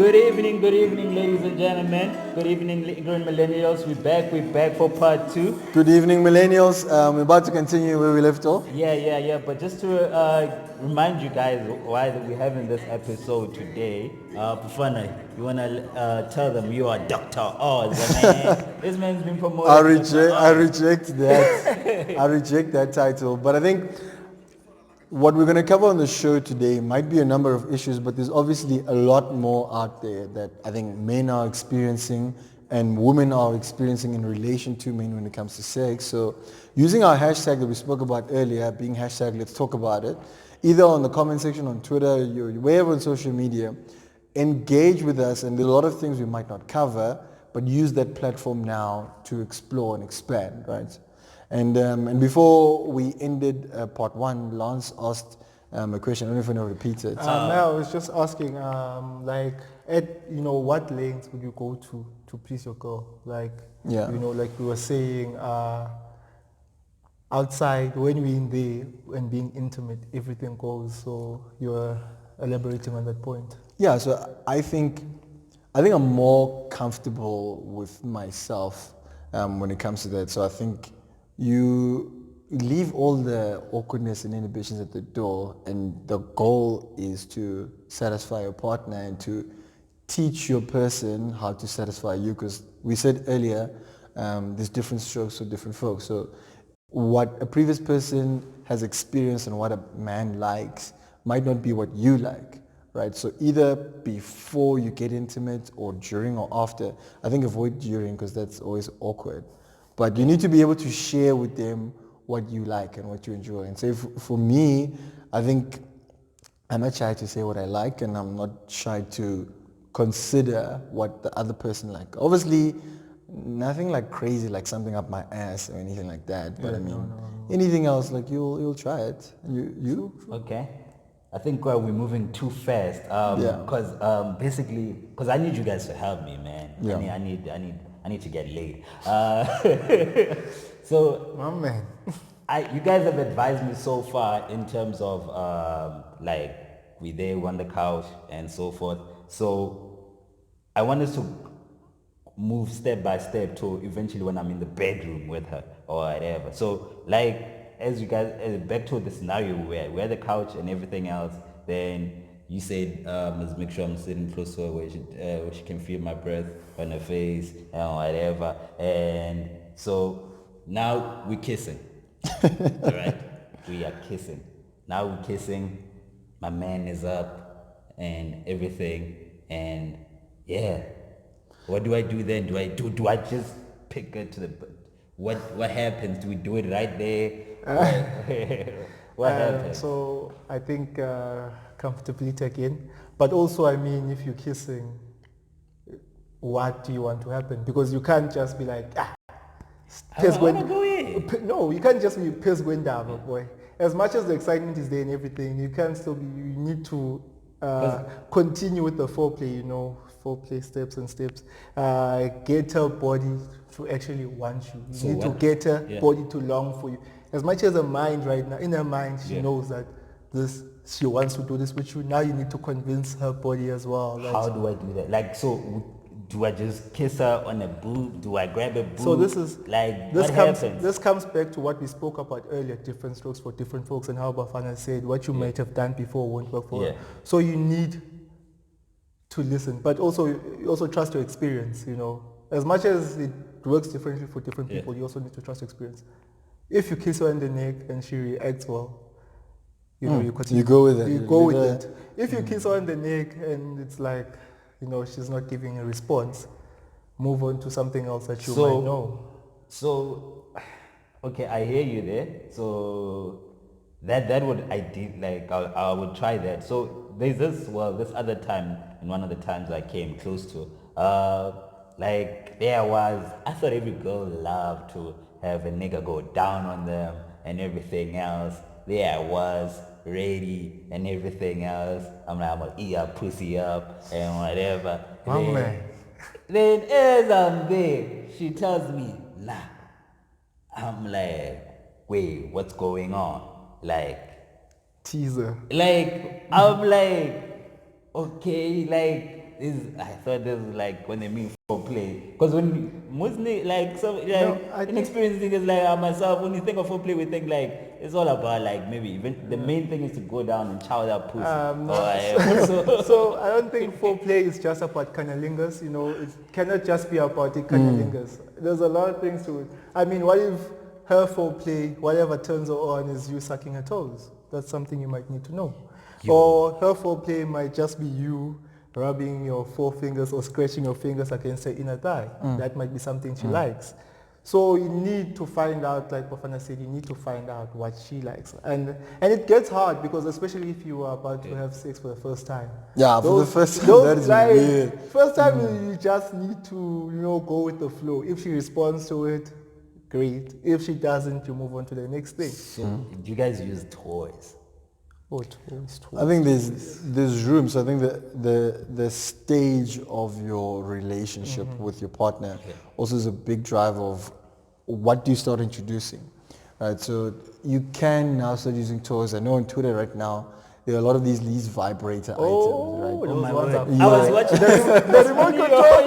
good evening, ladies and gentlemen. Good evening, Ignorant Millennials. We're back for part two. Good evening, millennials. We're about to continue where we left off. Yeah. But just to remind you guys why we're having this episode today, Bufana, you wanna tell them you are Dr. Oz, man. This man's been promoted. I reject that. I reject that title. But I think what we're going to cover on the show today might be a number of issues, but there's obviously a lot more out there that I think men are experiencing and women are experiencing in relation to men when it comes to sex. So using our hashtag that we spoke about earlier, being hashtag Let's Talk About It, either on the comment section on Twitter, wherever on social media, engage with us. And there's a lot of things we might not cover, but use that platform now to explore and expand, right? And before we ended part one, Lance asked a question. I don't know if I know repeat it. I was just asking, what lengths would you go to please your girl? Like we were saying, outside when we're in there and being intimate, everything goes. So you're elaborating on that point. Yeah. So I think I'm more comfortable with myself when it comes to that. So I think you leave all the awkwardness and inhibitions at the door, and the goal is to satisfy your partner and to teach your person how to satisfy you, because we said earlier there's different strokes for different folks. So what a previous person has experienced and what a man likes might not be what you like, right? So either before you get intimate or during or after. I think avoid during because that's always awkward. But you need to be able to share with them what you like and what you enjoy. And so for me, I think I'm not shy to say what I like, and I'm not shy to consider what the other person like. Obviously, nothing like crazy, like something up my ass or anything like that. But anything else, like you'll try it. You? Okay. I think we're moving too fast. Because because I need you guys to help me, man. Yeah. I need to get laid. So, My man. you guys have advised me so far in terms of we there on the couch and so forth. So I want us to move step by step to eventually when I'm in the bedroom with her or whatever. So as you guys back to the scenario where we're at the couch and everything else, then you said, let's make sure I'm sitting close to her where she can feel my breath on her face and whatever. And so now we're kissing. All right? We are kissing. Now we're kissing. My man is up and everything. And yeah. What do I do then? Do I just pick her to the... What happens? Do we do it right there? What happens? So I think comfortability again. But also, I mean, if you're kissing, what do you want to happen? Because you can't just be like, piss going... go in. No, you can't just be piss going down, boy. As much as the excitement is there and everything, you can't still be... You need to continue with the foreplay, foreplay steps. Get her body to actually want you. You need to get her body to long for you. As much as her mind right now, in her mind, she knows that she wants to do this with you. Now you need to convince her body as well. How do I do that? Do I just kiss her on a boob? Do I grab a boob? So this is what happens? This comes back to what we spoke about earlier, different strokes for different folks, and how Bafana said what you might have done before won't work for her. So you need to listen, but also you also trust your experience. As much as it works differently for different people, you also need to trust your experience. If you kiss her in the neck and she reacts well, you continue. You go with it. You go with it. If you kiss her in the neck and it's like, she's not giving a response, move on to something else that you might know. So, okay, I hear you there. So that would I would try that. So there's this other time, and one of the times I came close to, I thought every girl loved to have a nigga go down on them and everything else. There I was, ready and everything else. I'm gonna eat her pussy up and whatever. Then as I'm there, she tells me, nah. I'm like, wait, what's going on? Teaser. I'm like, okay, I thought this is like when they mean foreplay. Because when mostly like some like I think- inexperienced niggas like myself, when you think of foreplay, we think like it's all about like maybe even the main thing is to go down and chow that pussy. So I don't think foreplay is just about cunnilingus, you know, it cannot just be about the cunnilingus. There's a lot of things to it. I mean, what if her foreplay, whatever turns her on is you sucking her toes? That's something you might need to know. Or her foreplay might just be you rubbing your forefingers or scratching your fingers against her inner thigh. That might be something she likes. So you need to find out, like Bafana said, you need to find out what she likes. And it gets hard because especially if you are about to have sex for the first time. Yeah, for the first time, that is like, weird. First time you just need to, you know, go with the flow. If she responds to it, great. If she doesn't, you move on to the next thing. So do you guys use toys? Oh, toys. I think there's room. So I think the stage of your relationship with your partner also is a big driver of what do you start introducing, right? So you can now start using toys. I know on Twitter right now there are a lot of these vibrator items, right? Those my ones word. are I was watching the remote control.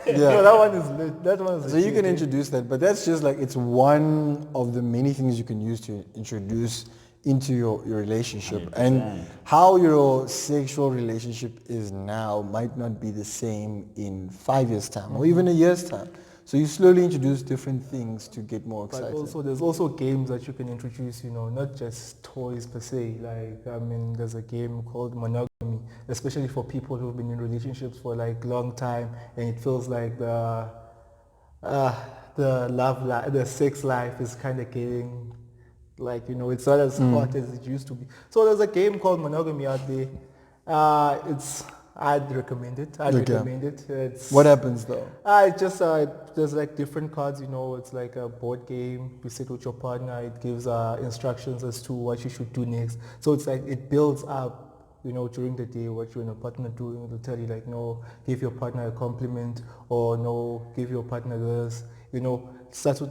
Yeah. No, that one is lit. That one is So you can introduce that, but that's just like it's one of the many things you can use to introduce into your relationship. 100%. And how your sexual relationship is now might not be the same in 5 years' time or even a year's time. So you slowly introduce different things to get more But excited. also, there's also games that you can introduce, you know, not just toys per se. Like, I mean, there's a game called monogamy, especially for people who've been in relationships for like long time, and it feels like the the sex life is kind of getting, like, you know, it's not as hot as it used to be. So there's a game called monogamy out there. I'd recommend it. It's, What happens though? It's just there's like different cards, you know. It's like a board game. You sit with your partner. It gives instructions as to what you should do next. So it's like it builds up, you know, during the day what you and your partner do. It'll tell you like, no, give your partner a compliment, or no, give your partner this. You know, it starts with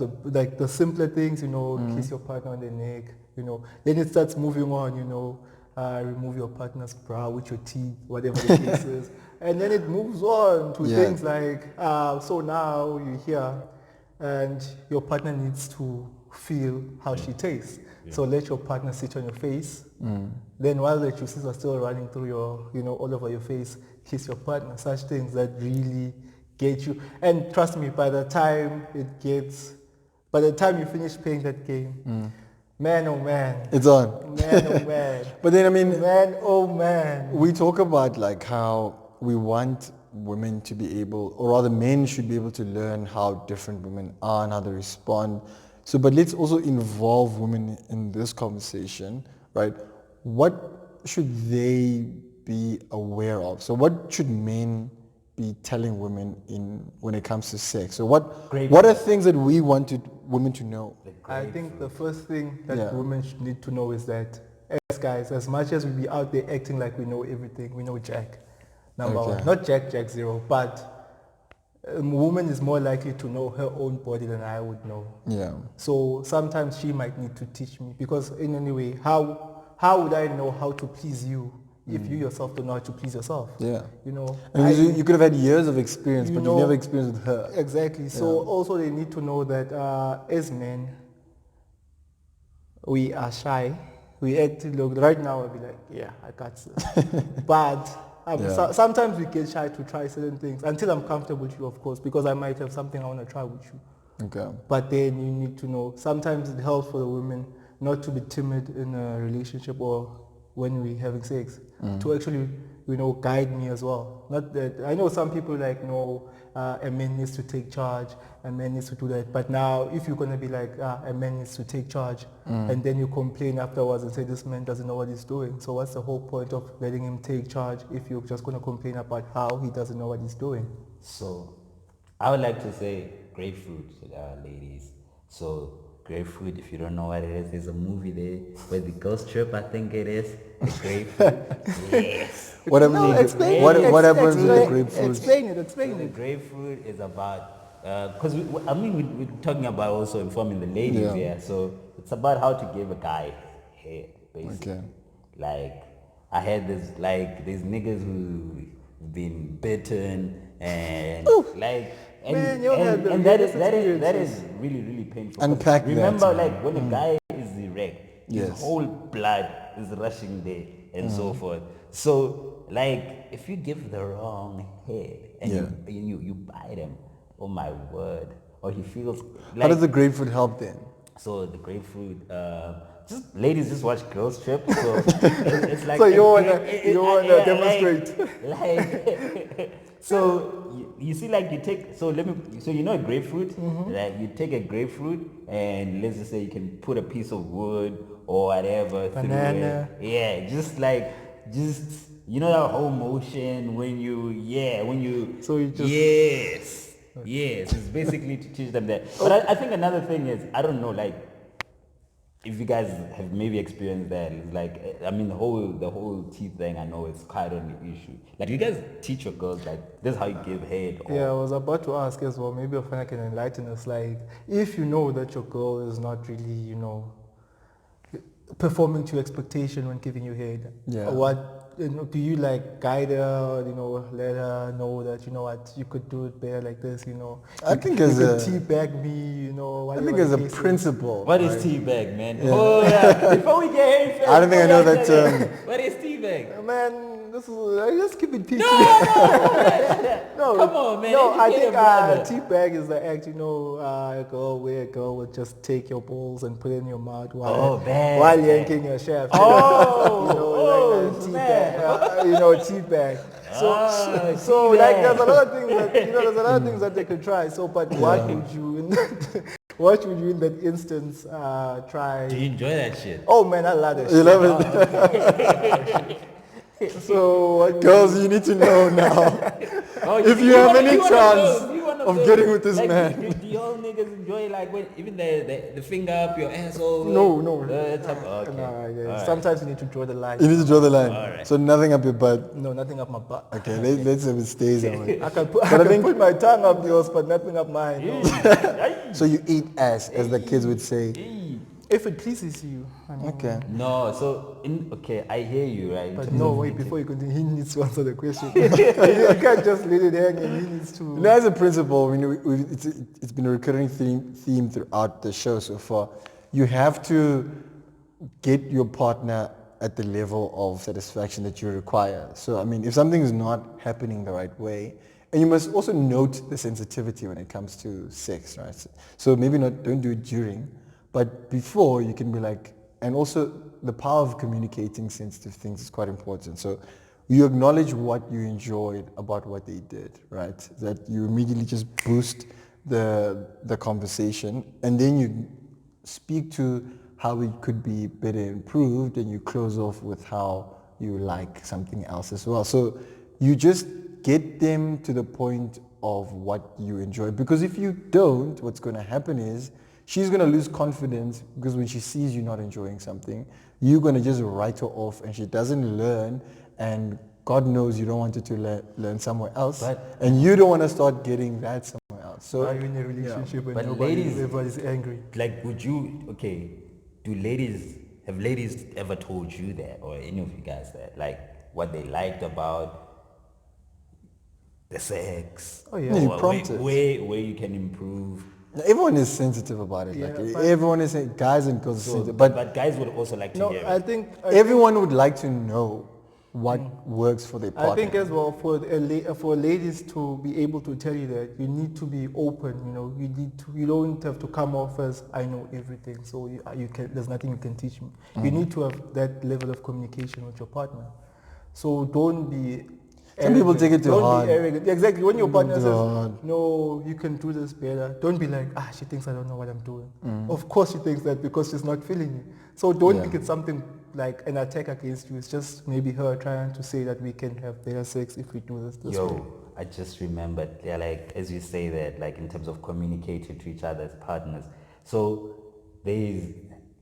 the simpler things. You know, kiss your partner on the neck. You know, then it starts moving on. You know. Remove your partner's brow with your teeth, whatever the case is. And then it moves on to things like, so now you're here and your partner needs to feel how she tastes. So let your partner sit on your face. Then while the juices are still running through your, you know, all over your face, kiss your partner. Such things that really get you. And trust me, by the time you finish playing that game, man, oh man. It's on. Man, oh man. But then I mean, Man, oh man. we talk about like how we want women to be able, or rather men should be able to learn how different women are and how they respond. So, but let's also involve women in this conversation, right? What should they be aware of? So what should men be telling women when it comes to sex? So what are things that we want women to know? I think the first thing that women should need to know is that, as guys, as much as we be out there acting like we know everything, we know Jack, number one. Not Jack zero, but a woman is more likely to know her own body than I would know. Yeah. So sometimes she might need to teach me, because in any way, how would I know how to please you if you yourself don't know how to please yourself? Yeah. You know, And you could have had years of experience, but you never experienced with her. Exactly. So also they need to know that as men, we are shy. We act, look, right now I'll be like, yeah, I got this. But sometimes we get shy to try certain things until I'm comfortable with you, of course, because I might have something I want to try with you. Okay. But then you need to know, sometimes it helps for the women not to be timid in a relationship or when we're having sex, to actually, you know, guide me as well. Not that, I know some people like, no, a man needs to take charge, a man needs to do that. But now, if you're going to be like, a man needs to take charge, and then you complain afterwards and say, this man doesn't know what he's doing. So what's the whole point of letting him take charge if you're just going to complain about how he doesn't know what he's doing? So I would like to say grapefruit, ladies. So grapefruit, if you don't know what it is, there's a movie there where the ghost trip, I think it is. The grapefruit. Yes. What happens with the grapefruit? Explain it. The grapefruit is about, because we're talking about also informing the ladies here. So it's about how to give a guy head, basically. Okay. Like, I had this like these niggas who been bitten and like Man, you had the and weirdest that experiences. is really really painful. 'Cause Unpack that, remember, man. like when a guy is erect, his Yes. whole blood is rushing there and so forth. So like if you give the wrong head and Yeah. you bite him, oh my word, or he feels How does like the grapefruit help then? so the grapefruit, just ladies just watch girls trip. So it's like So you a wanna great- you wanna demonstrate? like so you see like you take so you know a grapefruit, like you take a grapefruit and let's just say you can put a piece of wood or whatever Banana. through it. Yeah, just you know that whole motion when you So you just yes, it's basically to teach them that. But I think another thing is, I don't know, like, if you guys have maybe experienced that, it's like, I mean, the whole teeth thing, I know it's quite an issue. Like, you guys teach your girls, like, this is how you give head. Or, Yeah, I was about to ask as well. Maybe Ofana can enlighten us. Like, if you know that your girl is not really, performing to your expectation when giving you head, Yeah. what do you like guide her? Let her know that you could do it better like this. I you, think you as could a- teabag me. I Whatever think the as a case is. principle. what is right? teabag, man? Oh, yeah. Before we get here, I don't think I know that term. What is teabag? Man, let's keep it PG. No, come on, man. No, I Educate think a brother. teabag is the act, where a girl would just take your balls and put it in your mouth while bad. yanking your shaft. Oh, like snap. teabag. So like there's a lot of things that there's a lot of things that they could try. So, but what would you what would you in that instance try? Do you enjoy that shit? Oh man, I love that You shit. love it? So what Girls, you need to know now. Oh, If you have any chance one of getting with this like, man. Do y'all niggas enjoy like when even the finger up your asshole? No. Okay. Yeah. Sometimes you need to draw the line. You need to draw the line. Alright. So nothing up your butt. No, nothing up my butt. Okay, let's have it stays that way. I can put my tongue up yours, but nothing up mine. No. So you eat ass, as the kids would say. If it pleases you. Okay. No, so I hear you, right? But no, wait, before you continue, he needs to answer the question. You can't just let it hang and he needs to... You know, as a principle, it's been a recurring theme throughout the show so far. You have to get your partner at the level of satisfaction that you require. So, I mean, if something is not happening the right way, and you must also note the sensitivity when it comes to sex, right? So maybe don't do it during, but before you can be like, and also the power of communicating sensitive things is quite important. So you acknowledge what you enjoyed about what they did, right? That you immediately just boost the conversation, and then you speak to how it could be better improved, and you close off with how you like something else as well. So you just get them to the point of what you enjoy, because if you don't, what's going to happen is she's going to lose confidence, because when she sees you not enjoying something, you're going to just write her off and she doesn't learn, and God knows you don't want her to learn somewhere else, and you don't want to start getting that somewhere else. So are you in a relationship and But everybody's angry? Like, have ladies ever told you that, or any of you guys that, like, what they liked about the sex? Oh, yeah. Yeah, you Or prompt it. where you can improve. everyone is sensitive about it. Yeah, like but- everyone is, guys and girls are So, sensitive. but guys would also like to No, hear I it. think... Everyone would like to know what works for their partner. I think as well for ladies to be able to tell you that, you need to be open. You don't have to come off as I know everything, so you can. There's nothing you can teach me. You need to have that level of communication with your partner. So don't be. Some people take it too don't hard. Be arrogant. Exactly. When your partner Too says, hard. "No, you can do this better," don't be like, she thinks I don't know what I'm doing. Of course she thinks that, because she's not feeling you. So don't Yeah. think it's something like an attack against you. It's just maybe her trying to say that we can have better sex if we do this way. I just remembered, like, as you say that, like, in terms of communicating to each other as partners. So there's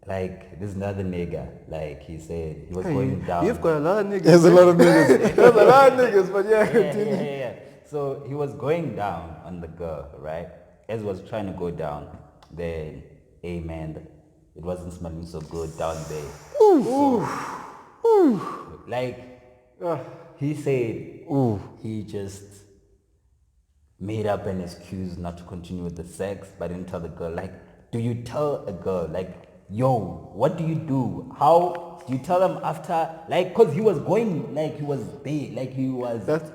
another nigga, like he said, he was going down. You've got a lot of niggas. There's a lot of niggas. There's a lot of niggas, but yeah, yeah, continue. yeah. So he was going down on the girl, right? As was trying to go down, then, man, it wasn't smelling so good down there. Like, Ugh. he said he just made up an excuse not to continue with the sex, but didn't tell the girl. Like, do you tell a girl, like, yo, what do you do? How do you tell them after, like, cause he was going, like, he was there, like, he was, That's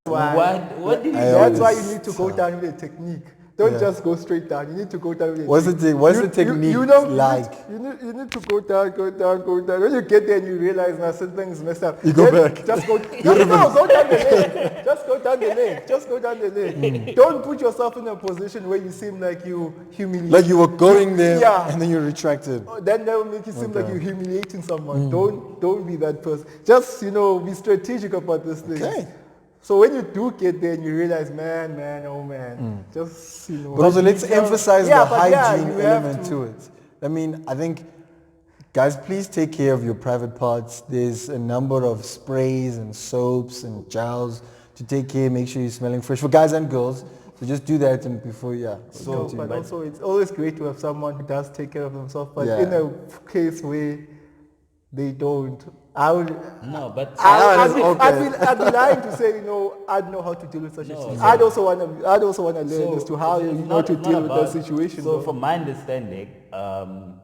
why. what do you That's do? why you need to go down with a technique. Don't just go straight down. You need to go down with a What's technique. what's the technique like? You need to go down, go down, go down. When you get there and you realize now something is messed up, You go back. Just go. No, go down the leg. Just go down the leg. Just go down the leg. Don't put yourself in a position where you seem like you humiliate. Like you were going there Yeah. and then you retracted. Then that will make it seem like you're humiliating someone. Don't be that person. Just be strategic about this thing. Okay. So when you do get there and you realize, man, just But also let's emphasize the hygiene you have element to it. I mean, I think, guys, please take care of your private parts. There's a number of sprays and soaps and gels to take care, make sure you're smelling fresh for guys and girls. So just do that and before, But also it's always great to have someone who does take care of themselves. But Yeah. in a case where they don't, I'd be lying to say, I'd know how to deal with such a situation. I'd also want to learn as to how you know to deal with that situation. So from my understanding,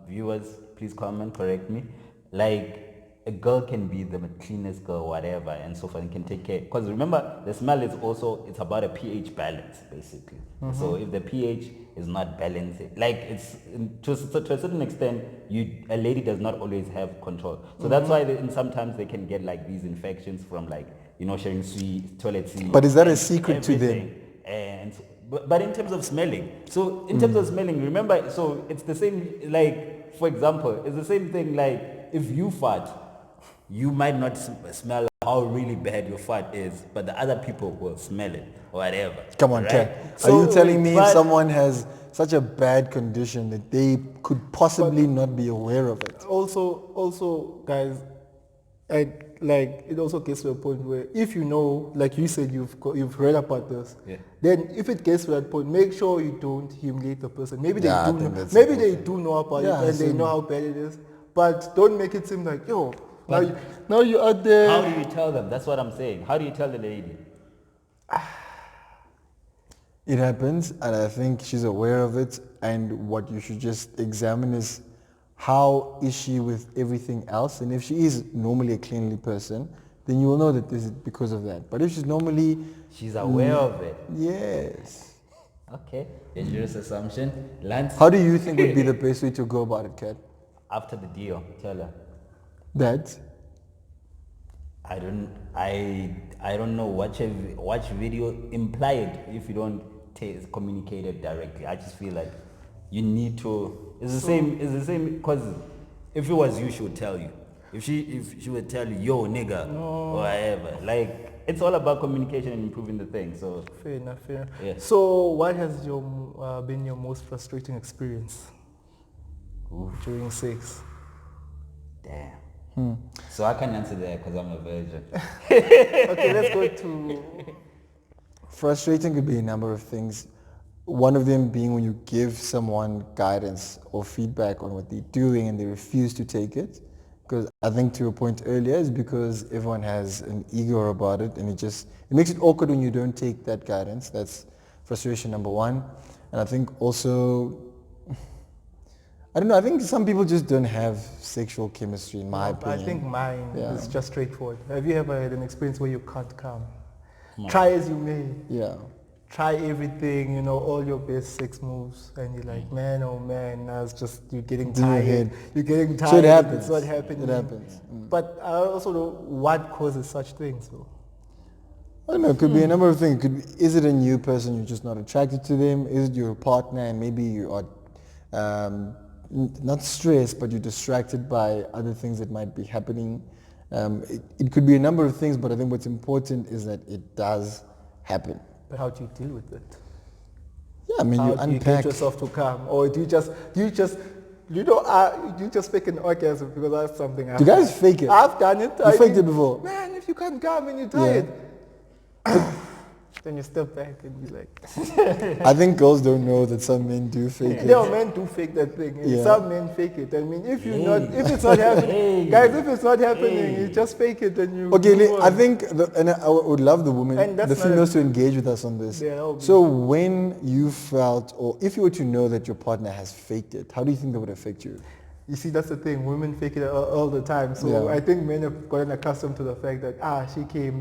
viewers, please comment, correct me. Like, a girl can be the cleanest girl, whatever, and so forth, and can take care. Because remember, the smell is also, it's about a pH balance, basically. So if the pH is not balanced, like it's, to a certain extent, a lady does not always have control. So that's why sometimes they can get like these infections from like, sharing toilet seat. But is that a secret to them? And but in terms of smelling, remember, so it's the same, like, for example, it's the same thing, like, if you fart, you might not smell how really bad your fart is, but the other people will smell it or whatever. Come on, right? Kat. So, are you telling me if someone has such a bad condition that they could possibly not be aware of it? Also, guys, it also gets to a point where if you know, like you said, you've read about this, then if it gets to that point, make sure you don't humiliate the person. Maybe they do know about it and they know how bad it is, but don't make it seem like, now you're out there. How do you tell them? That's what I'm saying. How do you tell the lady? It happens, and I think she's aware of it, and what you should just examine is how is she with everything else, and if she is normally a cleanly person, then you will know that this is because of that. But if she's normally... She's aware of it. Yes. Okay, dangerous assumption. Lance? How do you think would be the best way to go about it, Kat? After the deal, tell her. That? I don't know. Watch video, imply it if you don't communicate it directly. I just feel like you need to. It's the same. Because if it was you, she would tell you. If she would tell you, yo nigga, or whatever. Like, it's all about communication and improving the thing. So fair enough. Yeah. So what has been your most frustrating experience during sex? damn. So I can't answer that because I'm a virgin. Okay, let's go to... Frustrating could be a number of things. One of them being when you give someone guidance or feedback on what they're doing and they refuse to take it. Because I think to your point earlier is because everyone has an ego about it and it makes it awkward when you don't take that guidance. That's frustration number one. And I think also, I don't know, I think some people just don't have sexual chemistry in my opinion. I think mine is just straightforward. Have you ever had an experience where you can't come? Try as you may. Yeah. Try everything, all your best sex moves, and you're like, man, oh man, now it's just, you're getting tired. You're getting tired. So it happens. It's not happening. It happens. But I also know what causes such things. So. I don't know, it could be a number of things. Is it a new person, you're just not attracted to them? Is it your partner and maybe you are not stressed, but you're distracted by other things that might be happening? It could be a number of things, but I think what's important is that it does happen. But how do you deal with it? Yeah, I mean, how you do unpack. you get yourself to come, or do you just fake an orgasm? Because that's something I've Do you guys fake it? I've done it. You faked it before? Man, if you can't come and you're tired. Then you step back and be like, I think girls don't know that some men do fake it. no, men do fake that thing. And Yeah. some men fake it. I mean, if it's not happening, guys, if it's not happening, you just fake it and you. Okay, move I on. think, and I would love the women, And that's the not females to engage with us on this. Yeah, that would be- So when you felt, or if you were to know that your partner has faked it, how do you think that would affect you? You see, that's the thing. Women fake it all the time. So Yeah. I think men have gotten accustomed to the fact that she came.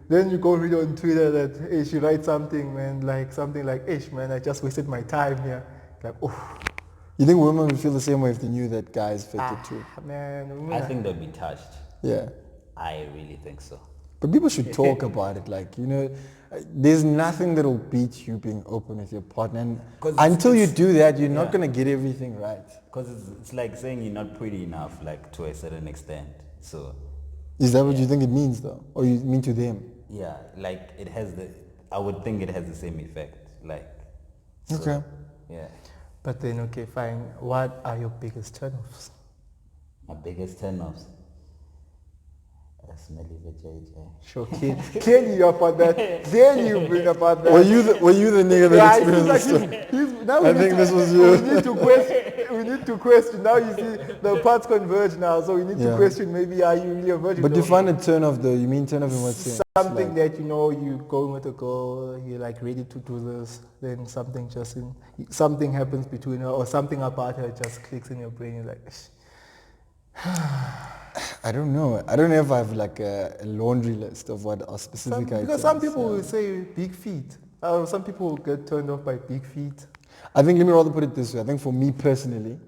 Then you go read on Twitter that hey, she writes something, man, like something like, "Ish, man, I just wasted my time here." Like, oh, You think women would feel the same way if they knew that guys faked it too? man. women I are- think they'll be touched. Yeah. I really think so. But people should talk about it. Like, there's nothing that'll beat you being open with your partner. And 'Cause it's- until you it's- do that, you're not yeah. going to get everything right. Because it's like saying you're not pretty enough, like to a certain extent. So Is that what you think it means though? Or you mean to them? yeah, like I would think it has the same effect. Like, so, Okay. Yeah. But then, okay, fine. What are your biggest turnoffs? My biggest turn-offs. A smelly vajayjay. Sure, clearly you're about that. Clearly you bring about that. Were you the nigga that Yeah, it seems experienced like this? now I think this was you. We need to question. We need to question. Now you see the parts converge now, so we need to Yeah. question. Maybe are you really a virgin? But or define a turn off though. You mean turn off in what sense? something Like, that you going with a girl, you're like ready to do this, then something happens between her, or something about her just clicks in your brain. You're like, "Ish." I don't know. I don't know if I have like a laundry list of what are specific items. Because some people will say big feet. Some people will get turned off by big feet. I think, let me rather put it this way. I think for me personally,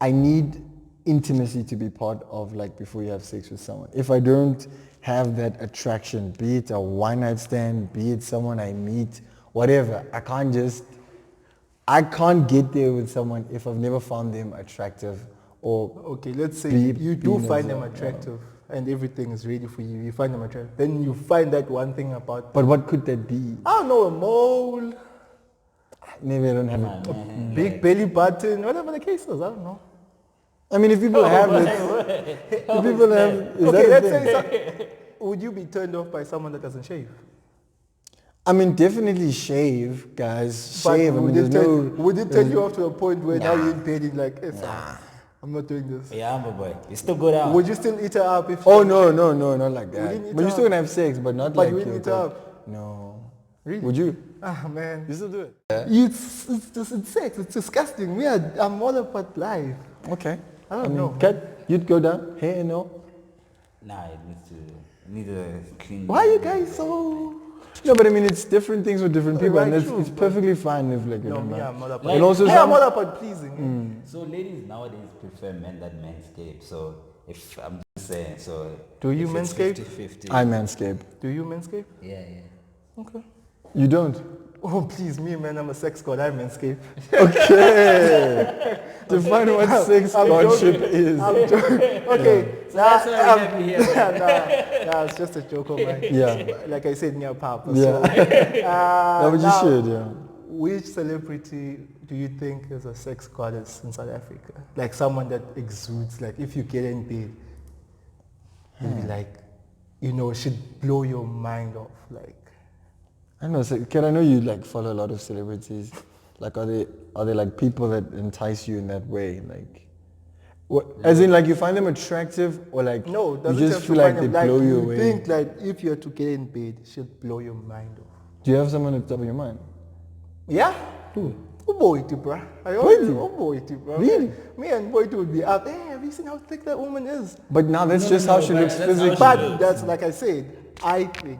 I need intimacy to be part of like before you have sex with someone. If I don't have that attraction, be it a one night stand, be it someone I meet, whatever, I can't get there with someone if I've never found them attractive or Okay, let's say Be- you do being find as them well, attractive and everything is ready for you. You find them attractive. Then you find that one thing about, but what could that be? I don't know, a mole, Maybe I don't have it. big belly button, whatever the case is. I don't know. I mean, if people have it, if people have, is Okay, that a let's thing? say, would you be turned off by someone that doesn't shave? I mean, definitely shave, guys. But Shave. I mean, there's would it turn you off to a point where now Nah. you're in bed and like, I'm not doing this. Yeah, my boy. You still go down. Would you still eat her up if? Oh no, not like didn't that. eat But you're up. still gonna have sex, but not But like you wouldn't your eat girl. up. No. Really? Would you? Man. You still do it? It's sex. It's disgusting. I'm all about life. Okay. I don't know. Cat, you'd go down, hair and all. Nah, it needs a clean. Why are you guys so? No, but I mean, it's different things for different people, Right, and true, it's but- perfectly fine if like you No, don't me, know. I'm all about. And also I'm some- all about pleasing. So ladies nowadays prefer men that manscape. So if I'm just saying, so Do you if it's manscape? 50-50. I manscape. Do you manscape? Yeah, yeah. Okay. You don't. Oh please, me man, I'm a sex god. I manscape. Okay. Define what sex I'm godship joking. is. I'm joking. Okay. So that's why we have you here. Nah, it's just a joke of mine. Yeah. Like I said, near papa. Yeah. So, Yeah, but you now, should, yeah. Which celebrity do you think is a sex goddess in South Africa? Like someone that exudes, like if you get in bed, you'll be like, should blow your mind off. Like, I don't know, so, Kat, I know you like follow a lot of celebrities. Like, are they like people that entice you in that way? Like, what, as in like you find them attractive, or like no, you doesn't just have to feel like find they them. blow Like, you you away? think like if you're to get in bed, she'll blow your mind off. Do you have someone at the top of your mind? Yeah? Who? Boity, bruh. I always Boity? Boity, bruh. Really? Me and Boity would be up. Hey, have you seen how thick that woman is? But now that's just how she but looks that's how she physically. But that's like I said, I think.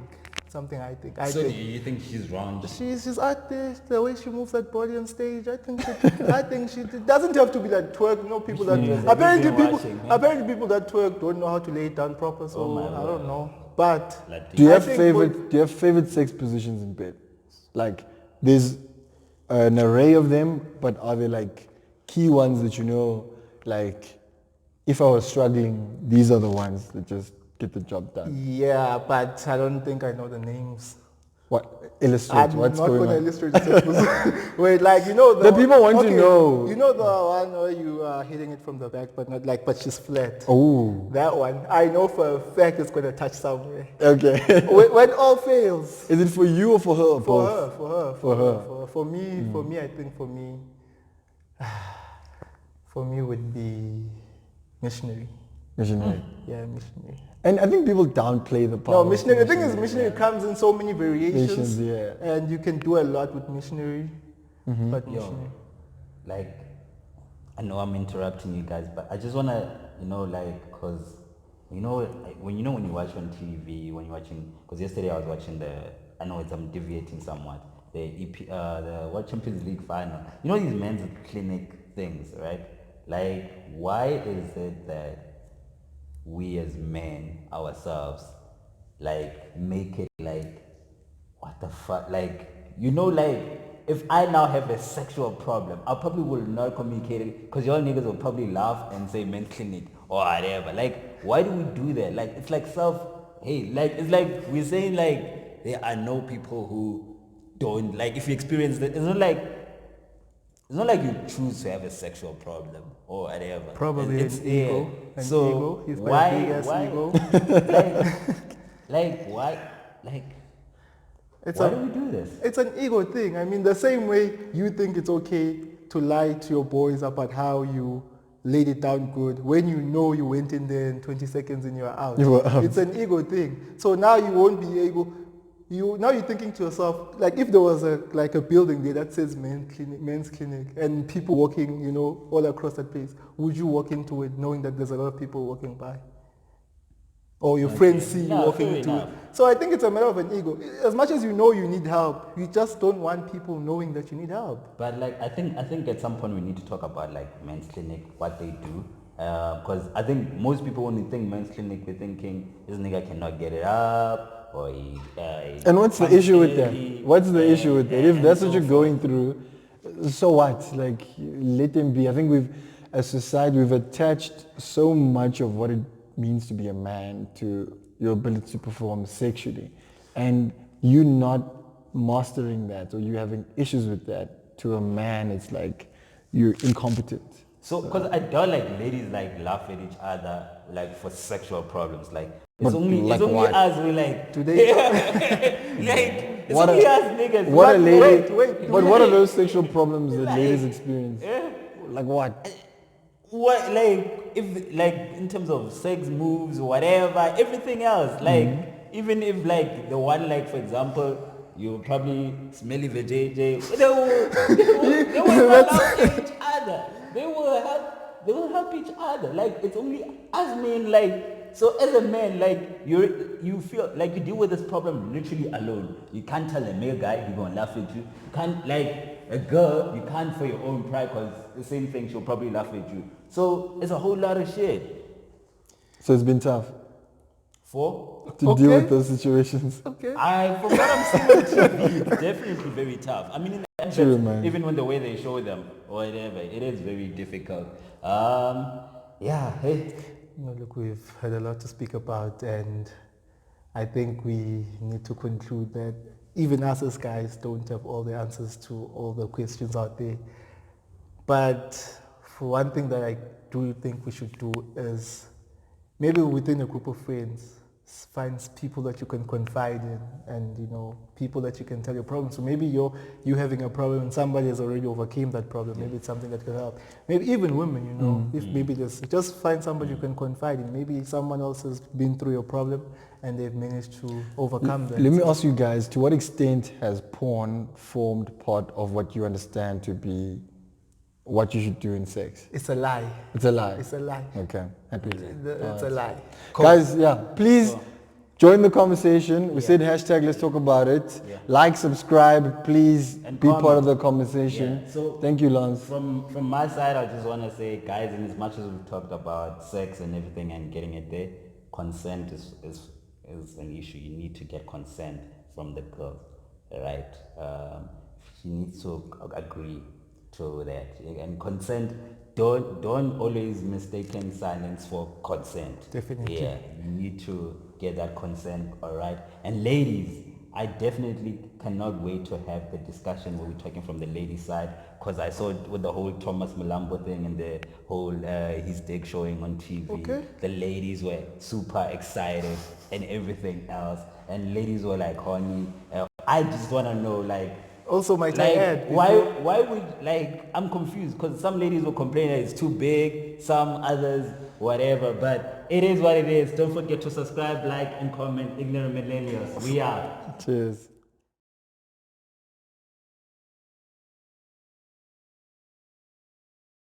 Something I think. I So do think. you think she's wrong? She's out there, the way she moves that body on stage. I think she it doesn't have to be that twerk. People that apparently people that twerk don't know how to lay it down proper. So Oh my I word. don't know. But Like, Do you I have think favorite? Do you have favorite sex positions in bed? Like, there's an array of them, but are there like key ones that you know? Like, if I was struggling, these are the ones that just get the job done. yeah, but I don't think I know the names. What? Illustrate. I'm What's not going gonna on? illustrate the sex. Wait, like The people want to know. You know the one where you are hitting it from the back, but not like, but she's flat. Oh. That one, I know for a fact it's gonna touch somewhere. Okay. When all fails. Is it for you or for her? Or For both? her, for her, For her. for me, I think for me would be missionary. Missionary. Yeah, missionary. And I think people downplay the power. No, of missionary. The thing is, missionary comes in so many variations, Nations, yeah. and you can do a lot with missionary. But Yo, missionary. like, I know I'm interrupting you guys, but I just wanna, cause when you watch on TV, when you're watching, cause yesterday I was watching I'm deviating somewhat, the the World Champions League final. You know these men's clinic things, right? Like, why is it that we as men ourselves like make it like, what the fuck, like, if I now have a sexual problem, I probably will not communicate it because y'all niggas will probably laugh and say men's clinic or whatever. Like, why do we do that? Like, it's like it's like we're saying like there are no people who don't, like, if you experience that, it's not like you choose to have a sexual problem or whatever. Probably It's an ego. An so ego. He's got why, a big ass why, ego. why, It's why a, do we do this? It's an ego thing. I mean, the same way you think it's okay to lie to your boys about how you laid it down good when you know you went in there in 20 seconds and you're out. You were out. It's an ego thing. So now you won't be able. Now you're thinking to yourself, like, if there was a building there that says men's clinic and people walking, all across that place, would you walk into it knowing that there's a lot of people walking by? Or your friends see you walking fair into enough. it. So I think it's a matter of an ego. As much as you know you need help, you just don't want people knowing that you need help. But like, I think at some point we need to talk about like men's clinic, what they do. Because I think most people, when they think men's clinic, they're thinking this nigga cannot get it up, or he. And what's the issue with that? What's the issue with that? If that's what you're going through, so what? Like, let them be. I think as society, we've attached so much of what it means to be a man to your ability to perform sexually, and you not mastering that, or you having issues with that, to a man, it's like you're incompetent. So, because I don't like ladies like laugh at each other like for sexual problems. Like, But it's only like it's only what? us we like Today, like it's What only a- us niggas. What a But lady! wait, But what are those sexual problems that Like, ladies experience? yeah. Like what? What, like, if like in terms of sex moves, whatever, everything else, like even if like the one, like, for example, you probably smelly the JJ, they will help each other. They will help each other. Like, it's only us men, like, so as a man, like, you feel like you deal with this problem literally alone. You can't tell a male guy he's gonna laugh at you. You can't, like, a girl, you can't, for your own pride, because the same thing, she'll probably laugh at you. So it's a whole lot of shit. So it's been tough to deal with those situations. okay. From what I'm seeing on TV, it's definitely very tough. I mean, in the True, adverts, man. even when the way they show them or whatever, it is very difficult. Yeah, hey. Look, we've had a lot to speak about, and I think we need to conclude that even us as guys don't have all the answers to all the questions out there. But for one thing that I do think we should do is maybe within a group of friends, find people that you can confide in, and people that you can tell your problems. So maybe you having a problem and somebody has already overcame that problem. Maybe it's something that could help. Maybe even women, if maybe just find somebody you can confide in. Maybe someone else has been through your problem and they've managed to overcome that. Let me ask you guys, to what extent has porn formed part of what you understand to be what you should do in sex? It's a lie. It's a lie. It's a lie. Okay, happy. It's a lie. Guys, please join the conversation. We said hashtag let's talk about it. Yeah. Like, subscribe, please And be part comment. of the conversation. Yeah. So thank you, Lance. From my side, I just want to say, guys, in as much as we've talked about sex and everything and getting it there, consent is an issue. You need to get consent from the girl, right? She needs to agree to that. And consent, don't always mistaken silence for consent. Definitely. Yeah, you need to get that consent, all right? And ladies, I definitely cannot wait to have the discussion where we're talking from the lady side, because I saw it with the whole Thomas Malambo thing and the whole his dick showing on TV. Okay. The ladies were super excited and everything else, and ladies were like horny. I just want to know, like, Also, might I like, add, why would, like, I'm confused, because some ladies will complain that it's too big, some others whatever, but it is what it is. Don't forget to subscribe, like, and comment. Ignorant Millennials, we are. Cheers.